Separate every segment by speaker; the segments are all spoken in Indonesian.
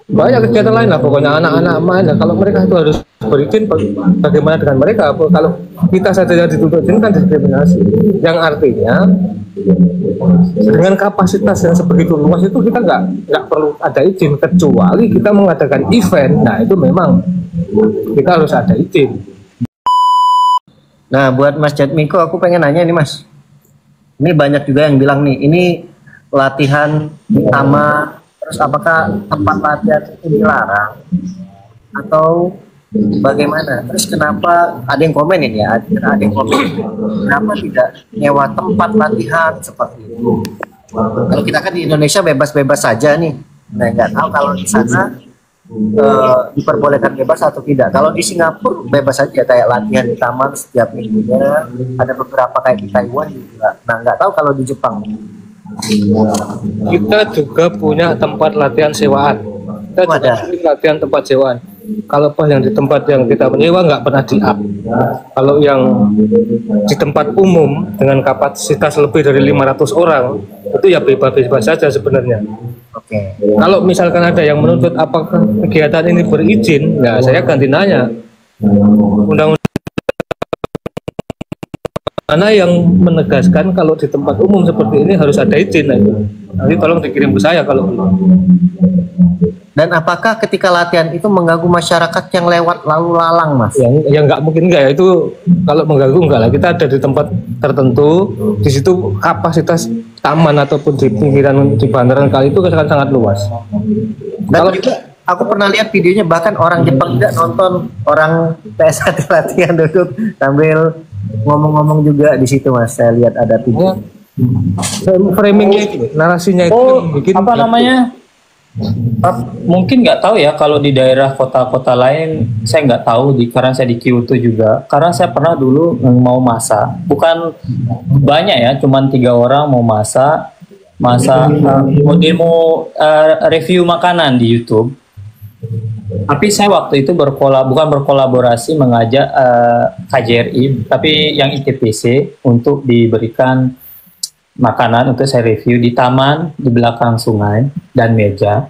Speaker 1: banyak kegiatan lain lah pokoknya anak-anak main. Nah, kalau mereka itu harus berizin, bagaimana dengan mereka? Kalau kita saja yang dituntut izin kan diskriminasi, yang artinya dengan kapasitas yang sebegitu luas itu kita nggak perlu ada izin, kecuali kita mengadakan event. Nah itu memang kita harus ada izin.
Speaker 2: Nah, buat Mas Jatmiko, aku pengen nanya nih Mas. Ini banyak juga yang bilang nih, ini latihan sama, terus apakah tempat latihan itu dilarang atau bagaimana? Terus kenapa ada yang komen ini ya? Ada yang komen, kenapa tidak nyewa tempat latihan seperti itu? Kalau kita kan di Indonesia bebas-bebas saja nih. Nah, nggak tahu kalau di sana diperbolehkan bebas atau tidak. Kalau di Singapura bebas saja, kayak latihan di taman setiap minggunya. Ada beberapa kayak di Taiwan juga. Nah, nggak tahu kalau di Jepang.
Speaker 1: Kita juga punya tempat latihan sewaan. Kita juga punya latihan tempat sewaan. Kalau pas yang di tempat yang kita menyewa nggak pernah di-up. Kalau yang di tempat umum dengan kapasitas lebih dari 500 orang itu ya bebas-bebas saja sebenarnya.
Speaker 2: Oke.
Speaker 1: Kalau misalkan ada yang menuntut apakah kegiatan ini berizin, ya saya ganti nanya. Undang-undang mana yang menegaskan kalau di tempat umum seperti ini harus ada izin? Nanti tolong dikirim ke saya kalau belum.
Speaker 2: Dan apakah ketika latihan itu mengganggu masyarakat yang lewat lalu lalang, Mas?
Speaker 1: Yang nggak mungkin enggak ya, itu kalau mengganggu enggak lah. Kita ada di tempat tertentu, di situ kapasitas taman ataupun di pinggiran di bandaran kali itu sangat luas.
Speaker 2: Dan kalau juga aku pernah lihat videonya, bahkan orang Jepang juga nonton orang PS1 latihan duduk sambil ngomong-ngomong juga di situ, Mas. Saya lihat ada video.
Speaker 1: Framingnya itu, narasinya itu bikin
Speaker 3: apa namanya? Mungkin nggak tahu ya kalau di daerah kota-kota lain, saya nggak tahu karena saya di Kyoto juga. Karena saya pernah dulu mau masak, bukan banyak ya, cuman 3 orang mau masak demo review makanan di YouTube. Tapi saya waktu itu bukan berkolaborasi mengajak KJRI, tapi yang ITPC untuk diberikan makanan untuk saya review di taman di belakang sungai dan meja.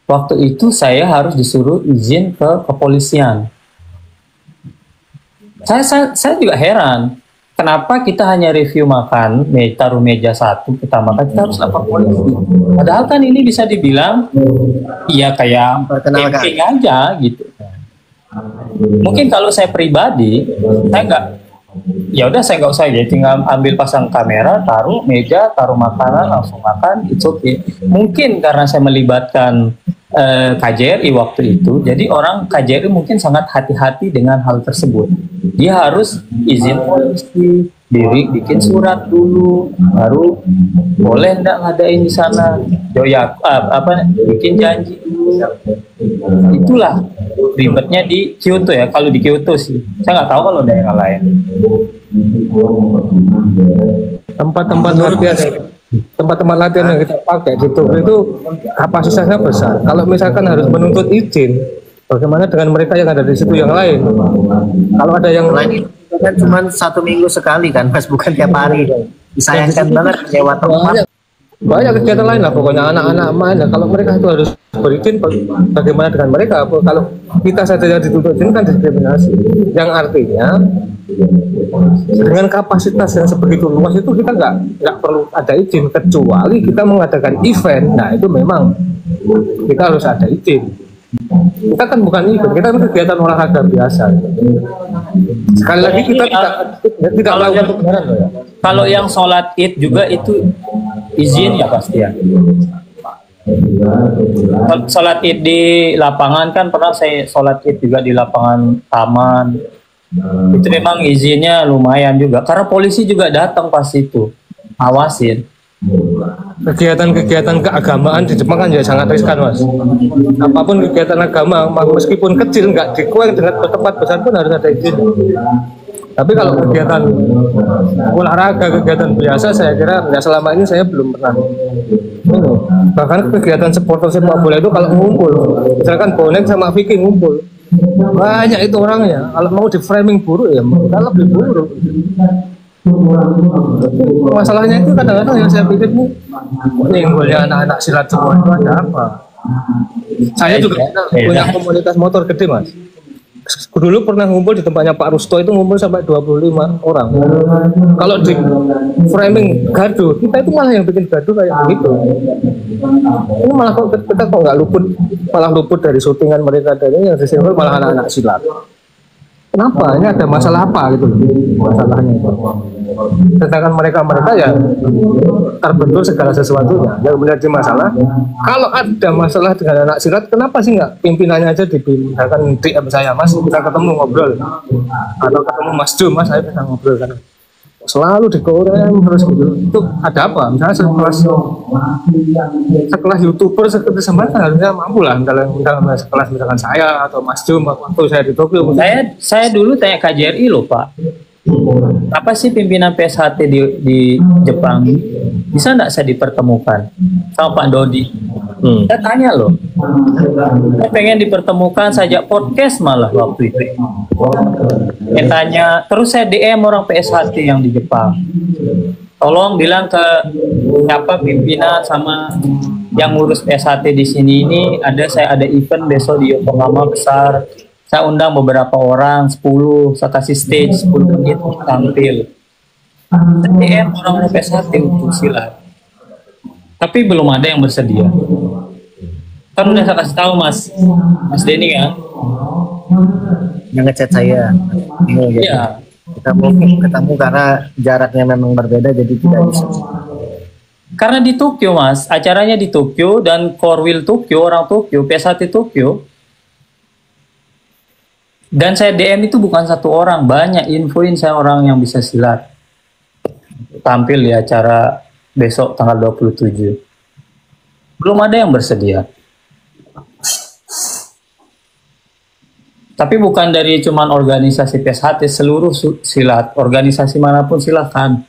Speaker 3: Waktu itu saya harus disuruh izin ke kepolisian. Saya juga heran, kenapa kita hanya review makan, taruh meja satu kita makan, kita harus lapor polisi. Padahal kan ini bisa dibilang iya kayak camping aja gitu. Mungkin kalau saya pribadi, saya nggak usah ya, tinggal ambil pasang kamera, taruh meja, taruh makanan, langsung makan, it's okay. Mungkin karena saya melibatkan KJRI waktu itu, jadi orang KJRI mungkin sangat hati-hati dengan hal tersebut. Dia harus izin polisi, bikin surat dulu, baru boleh nggak ngadain di sana, bikin janji dulu. Itulah ribetnya di Kyoto ya. Kalau di Kyoto sih, saya nggak tahu kalau daerah lain.
Speaker 1: Tempat-tempat latihan yang kita pakai gitu itu kapasitasnya besar. Kalau misalkan harus menuntut izin, bagaimana dengan mereka yang ada di situ yang lain? Kalau ada yang lain
Speaker 2: itu kan cuma 1 minggu sekali kan, Mas, bukan tiap hari. Disayangkan banget nyewa tempat.
Speaker 1: Banyak kegiatan lain lah pokoknya anak-anak main. Kalau mereka itu harus berizin, bagaimana dengan mereka? Kalau kita saja yang dituntut izin kan diskriminasi, yang artinya dengan kapasitas yang sebegitu luas itu kita nggak perlu ada izin, kecuali kita mengadakan event. Nah itu memang kita harus ada izin. Kita kan bukan event, kita kan kegiatan olahraga biasa. Sekali lagi kita tidak melakukan pelanggaran loh ya.
Speaker 3: Kalau yang sholat Id juga itu izin ya pasti ya. Sholat Id di lapangan kan pernah saya sholat Id juga di lapangan taman. Itu memang izinnya lumayan juga, karena polisi juga datang pas itu awasin.
Speaker 1: Kegiatan-kegiatan keagamaan di Jepang kan juga sangat riskan, Mas. Apapun kegiatan agama, meskipun kecil, nggak dikueng dengan tempat besar pun harus ada izin. Tapi kalau kegiatan olahraga, kegiatan biasa, saya kira nggak, selama ini saya belum pernah. Bahkan kegiatan supporter sepak bola itu kalau ngumpul, misalkan bonek sama Vicky ngumpul, banyak itu orangnya. Kalau mau di framing buruk ya kita lebih buruk. Masalahnya itu kadang-kadang yang saya pikir nih, nyenggolnya anak-anak silat semua itu ada apa? Saya juga punya komunitas motor gede, Mas. Dulu pernah ngumpul di tempatnya Pak Rusto, itu ngumpul sampai 25 orang. Kalau di framing gaduh, kita itu malah yang bikin gaduh kayak gitu. Ini malah kita kok nggak luput, malah luput dari syutingan mereka, dari yang disimpan malah anak-anak silat. Kenapa? Ini ada masalah apa gitu loh, masalahnya itu. Sedangkan mereka ya terbentur segala sesuatunya. Yang menjadi masalah, kalau ada masalah dengan anak silat, kenapa sih nggak pimpinannya aja misalkan di saya, Mas, kita ketemu ngobrol, atau ketemu Mas Jum, Mas, saya bisa ngobrol kan. Selalu digoreng terus gitu. Itu ada apa? Misalnya sekelas YouTuber seperti semacam harusnya mampu lah, misalnya sekelas misalkan saya atau Mas Jum waktu saya di Tokyo.
Speaker 3: Saya dulu tanya KJRI loh, Pak. Apa sih pimpinan PSHT di Jepang? Bisa nggak saya dipertemukan sama Pak Dodi? Saya tanya loh. Saya pengen dipertemukan, saya ajak podcast malah waktu itu. Saya tanya, terus saya DM orang PSHT yang di Jepang. Tolong bilang ke siapa pimpinan sama yang ngurus PSHT di sini ini, saya ada event besok di Yokohama besar. Saya undang beberapa orang, 10, saya kasih stage 10 menit tampil. DM orang-orang PSHT untuk silat. Tapi belum ada yang bersedia. Kan udah saya kasih tahu Mas Denny kan?
Speaker 2: Yang ngechat saya.
Speaker 3: Iya.
Speaker 2: Kita mau ketemu karena jaraknya memang berbeda, jadi tidak bisa.
Speaker 3: Karena di Tokyo, Mas, acaranya di Tokyo dan Korwil Tokyo, orang Tokyo, PSHT Tokyo. Dan saya DM itu bukan satu orang, banyak infoin saya orang yang bisa silat. Tampil di acara besok tanggal 27. Belum ada yang bersedia. Tapi bukan dari cuman organisasi PSHT, seluruh silat, organisasi manapun silahkan.